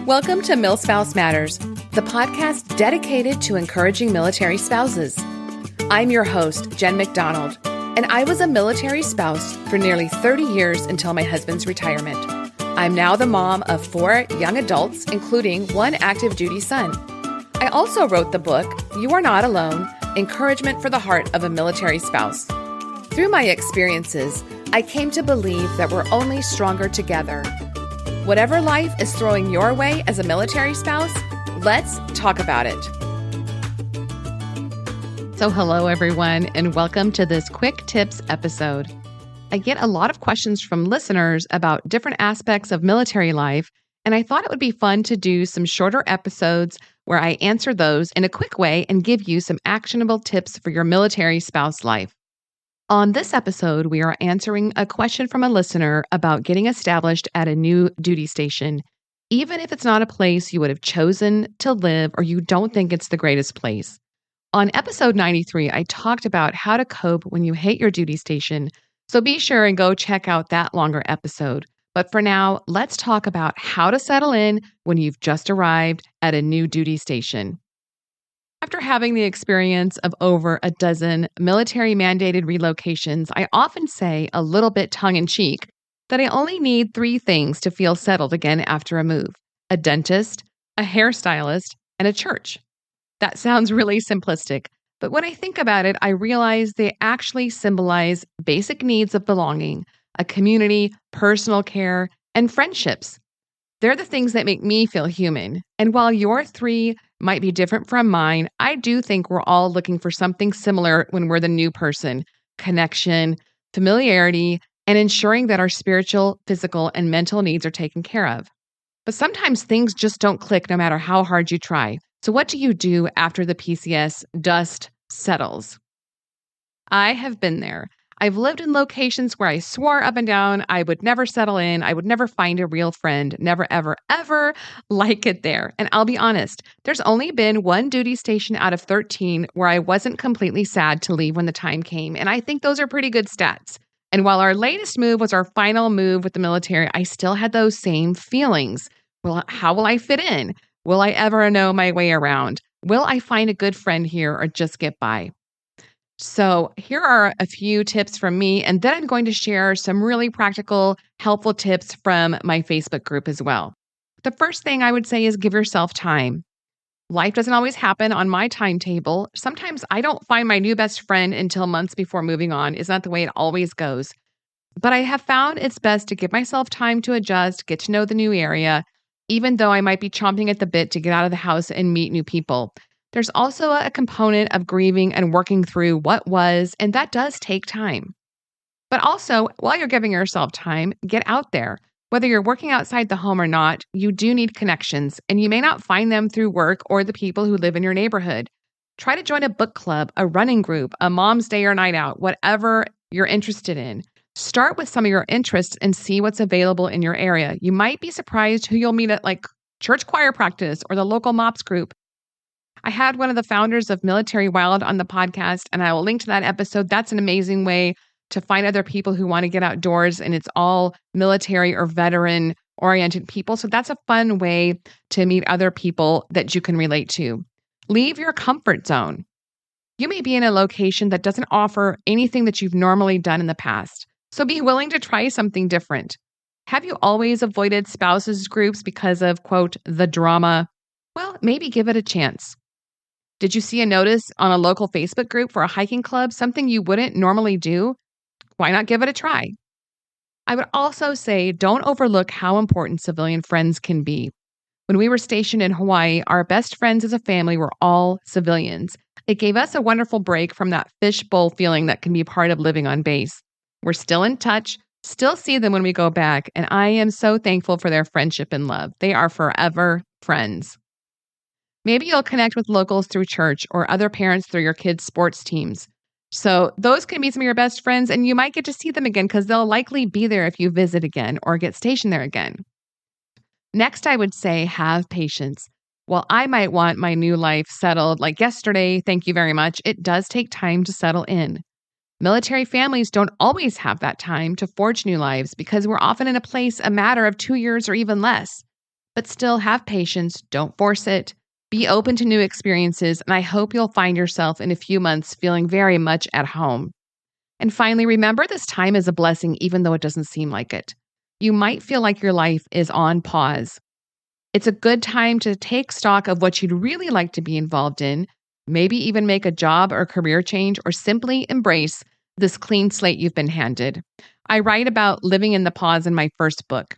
Welcome to MilSpouse Matters, the podcast dedicated to encouraging military spouses. I'm your host, Jen McDonald, and I was a military spouse for nearly 30 years until my husband's retirement. I'm now the mom of 4 young adults, including 1 active duty son. I also wrote the book, You Are Not Alone, Encouragement for the Heart of a Military Spouse. Through my experiences, I came to believe that we're only stronger together. Whatever life is throwing your way as a military spouse, let's talk about it. So hello, everyone, and welcome to this quick tips episode. I get a lot of questions from listeners about different aspects of military life, and I thought it would be fun to do some shorter episodes where I answer those in a quick way and give you some actionable tips for your military spouse life. On this episode, we are answering a question from a listener about getting established at a new duty station, even if it's not a place you would have chosen to live or you don't think it's the greatest place. On episode 93, I talked about how to cope when you hate your duty station, so be sure and go check out that longer episode. But for now, let's talk about how to settle in when you've just arrived at a new duty station. After having the experience of over a dozen military-mandated relocations, I often say, a little bit tongue-in-cheek, that I only need 3 things to feel settled again after a move: a dentist, a hairstylist, and a church. That sounds really simplistic, but when I think about it, I realize they actually symbolize basic needs of belonging, a community, personal care, and friendships. They're the things that make me feel human. And while your 3 might be different from mine, I do think we're all looking for something similar when we're the new person: connection, familiarity, and ensuring that our spiritual, physical, and mental needs are taken care of. But sometimes things just don't click no matter how hard you try. So what do you do after the PCS dust settles? I have been there. I've lived in locations where I swore up and down I would never settle in, I would never find a real friend, never, ever, ever like it there. And I'll be honest, there's only been 1 duty station out of 13 where I wasn't completely sad to leave when the time came. And I think those are pretty good stats. And while our latest move was our final move with the military, I still had those same feelings. Well, how will I fit in? Will I ever know my way around? Will I find a good friend here or just get by? So here are a few tips from me, and then I'm going to share some really practical, helpful tips from my Facebook group as well. The first thing I would say is give yourself time. Life doesn't always happen on my timetable. Sometimes I don't find my new best friend until months before moving on. It's not the way it always goes. But I have found it's best to give myself time to adjust, get to know the new area, even though I might be chomping at the bit to get out of the house and meet new people. There's also a component of grieving and working through what was, and that does take time. But also, while you're giving yourself time, get out there. Whether you're working outside the home or not, you do need connections, and you may not find them through work or the people who live in your neighborhood. Try to join a book club, a running group, a mom's day or night out, whatever you're interested in. Start with some of your interests and see what's available in your area. You might be surprised who you'll meet at like church choir practice or the local MOPS group. I had one of the founders of Military Wild on the podcast, and I will link to that episode. That's an amazing way to find other people who want to get outdoors, and it's all military or veteran-oriented people. So that's a fun way to meet other people that you can relate to. Leave your comfort zone. You may be in a location that doesn't offer anything that you've normally done in the past, so be willing to try something different. Have you always avoided spouses groups because of, quote, the drama? Well, maybe give it a chance. Did you see a notice on a local Facebook group for a hiking club, something you wouldn't normally do? Why not give it a try? I would also say don't overlook how important civilian friends can be. When we were stationed in Hawaii, our best friends as a family were all civilians. It gave us a wonderful break from that fishbowl feeling that can be part of living on base. We're still in touch, still see them when we go back, and I am so thankful for their friendship and love. They are forever friends. Maybe you'll connect with locals through church or other parents through your kids' sports teams. So those can be some of your best friends, and you might get to see them again because they'll likely be there if you visit again or get stationed there again. Next, I would say have patience. While I might want my new life settled like yesterday, thank you very much, it does take time to settle in. Military families don't always have that time to forge new lives because we're often in a place a matter of 2 years or even less. But still have patience. Don't force it. Be open to new experiences. And I hope you'll find yourself in a few months feeling very much at home. And finally, remember this time is a blessing, even though it doesn't seem like it. You might feel like your life is on pause. It's a good time to take stock of what you'd really like to be involved in, maybe even make a job or career change, or simply embrace this clean slate you've been handed. I write about living in the pause in my first book.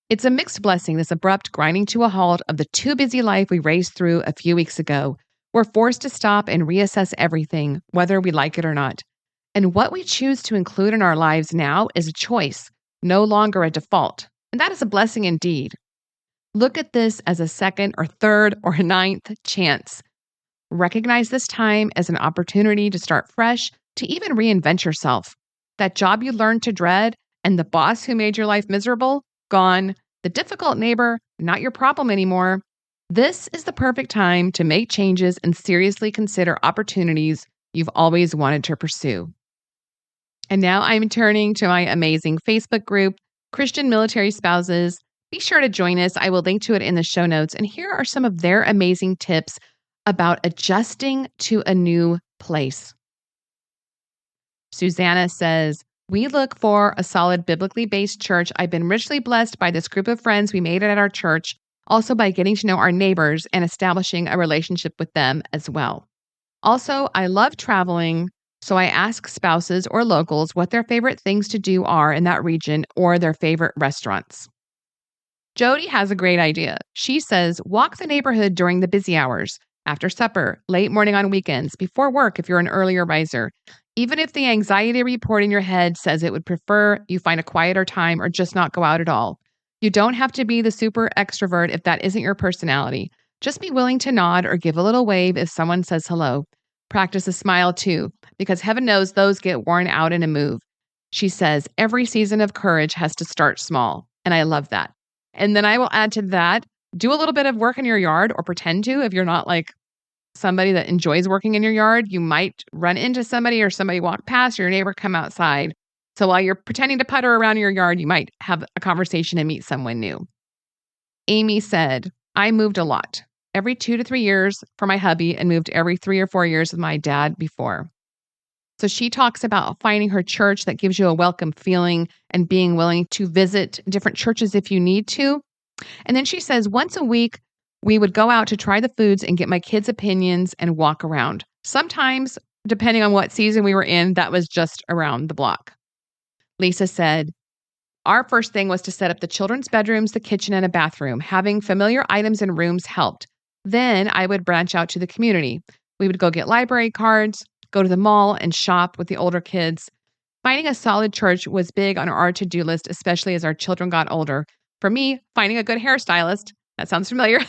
It's a mixed blessing, this abrupt grinding to a halt of the too busy life we raced through a few weeks ago. We're forced to stop and reassess everything, whether we like it or not. And what we choose to include in our lives now is a choice, no longer a default. And that is a blessing indeed. Look at this as a second or third or ninth chance. Recognize this time as an opportunity to start fresh, to even reinvent yourself. That job you learned to dread and the boss who made your life miserable, gone. The difficult neighbor, not your problem anymore. This is the perfect time to make changes and seriously consider opportunities you've always wanted to pursue. And now I'm turning to my amazing Facebook group, Christian Military Spouses. Be sure to join us. I will link to it in the show notes. And here are some of their amazing tips about adjusting to a new place. Susanna says, we look for a solid biblically based church. I've been richly blessed by this group of friends we made it at our church, also by getting to know our neighbors and establishing a relationship with them as well. Also, I love traveling, so I ask spouses or locals what their favorite things to do are in that region or their favorite restaurants. Jody has a great idea. She says, walk the neighborhood during the busy hours, after supper, late morning on weekends, before work if you're an earlier riser. Even if the anxiety report in your head says it would prefer you find a quieter time or just not go out at all. You don't have to be the super extrovert if that isn't your personality. Just be willing to nod or give a little wave if someone says hello. Practice a smile too, because heaven knows those get worn out in a move. She says, every season of courage has to start small. And I love that. And then I will add to that, do a little bit of work in your yard or pretend to. If you're not like somebody that enjoys working in your yard, you might run into somebody or somebody walk past or your neighbor come outside. So while you're pretending to putter around in your yard, you might have a conversation and meet someone new. Amy said, I moved a lot, every 2 to 3 years for my hubby, and moved every 3 or 4 years with my dad before. So she talks about finding her church that gives you a welcome feeling and being willing to visit different churches if you need to. And then she says, once a week, we would go out to try the foods and get my kids' opinions and walk around. Sometimes, depending on what season we were in, that was just around the block. Lisa said, our first thing was to set up the children's bedrooms, the kitchen, and a bathroom. Having familiar items in rooms helped. Then I would branch out to the community. We would go get library cards, go to the mall, and shop with the older kids. Finding a solid church was big on our to-do list, especially as our children got older. For me, finding a good hairstylist, that sounds familiar,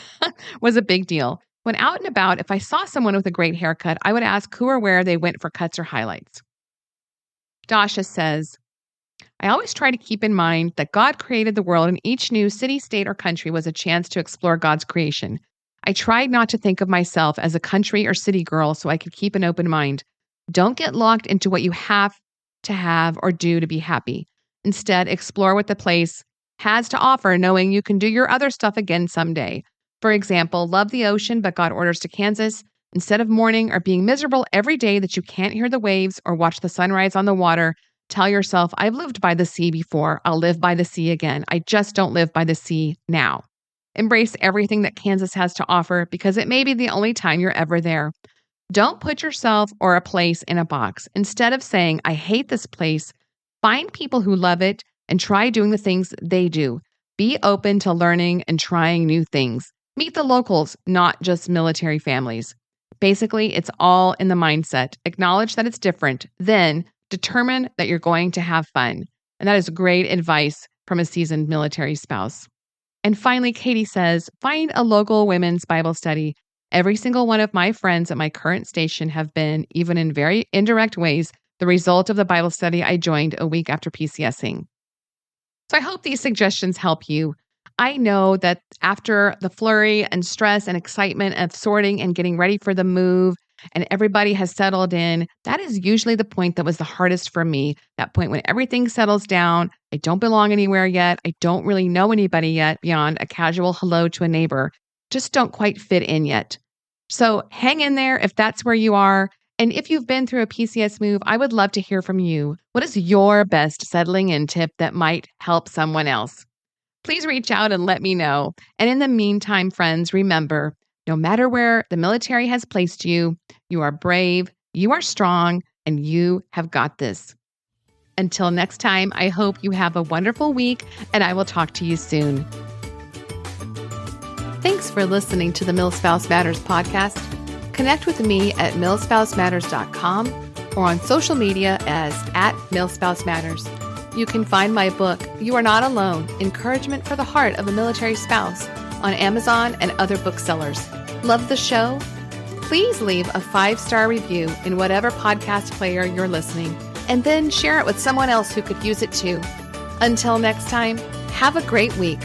was a big deal. When out and about, if I saw someone with a great haircut, I would ask who or where they went for cuts or highlights. Dasha says, I always try to keep in mind that God created the world and each new city, state, or country was a chance to explore God's creation. I tried not to think of myself as a country or city girl so I could keep an open mind. Don't get locked into what you have to have or do to be happy. Instead, explore what the place has to offer, knowing you can do your other stuff again someday. For example, love the ocean, but got orders to Kansas. Instead of mourning or being miserable every day that you can't hear the waves or watch the sunrise on the water, tell yourself, I've lived by the sea before. I'll live by the sea again. I just don't live by the sea now. Embrace everything that Kansas has to offer because it may be the only time you're ever there. Don't put yourself or a place in a box. Instead of saying, I hate this place, find people who love it and try doing the things they do. Be open to learning and trying new things. Meet the locals, not just military families. Basically, it's all in the mindset. Acknowledge that it's different. Then determine that you're going to have fun. And that is great advice from a seasoned military spouse. And finally, Katie says, find a local women's Bible study. Every single one of my friends at my current station have been, even in very indirect ways, the result of the Bible study I joined a week after PCSing. So I hope these suggestions help you. I know that after the flurry and stress and excitement of sorting and getting ready for the move and everybody has settled in, that is usually the point that was the hardest for me. That point when everything settles down, I don't belong anywhere yet. I don't really know anybody yet beyond a casual hello to a neighbor. Just don't quite fit in yet. So hang in there if that's where you are. And if you've been through a PCS move, I would love to hear from you. What is your best settling in tip that might help someone else? Please reach out and let me know. And in the meantime, friends, remember, no matter where the military has placed you, you are brave, you are strong, and you have got this. Until next time, I hope you have a wonderful week, and I will talk to you soon. Thanks for listening to the MilSpouse Matters podcast. Connect with me at milspousematters.com or on social media as @milspousematters. You can find my book, You Are Not Alone, Encouragement for the Heart of a Military Spouse, on Amazon and other booksellers. Love the show? Please leave a 5-star review in whatever podcast player you're listening, and then share it with someone else who could use it too. Until next time, have a great week.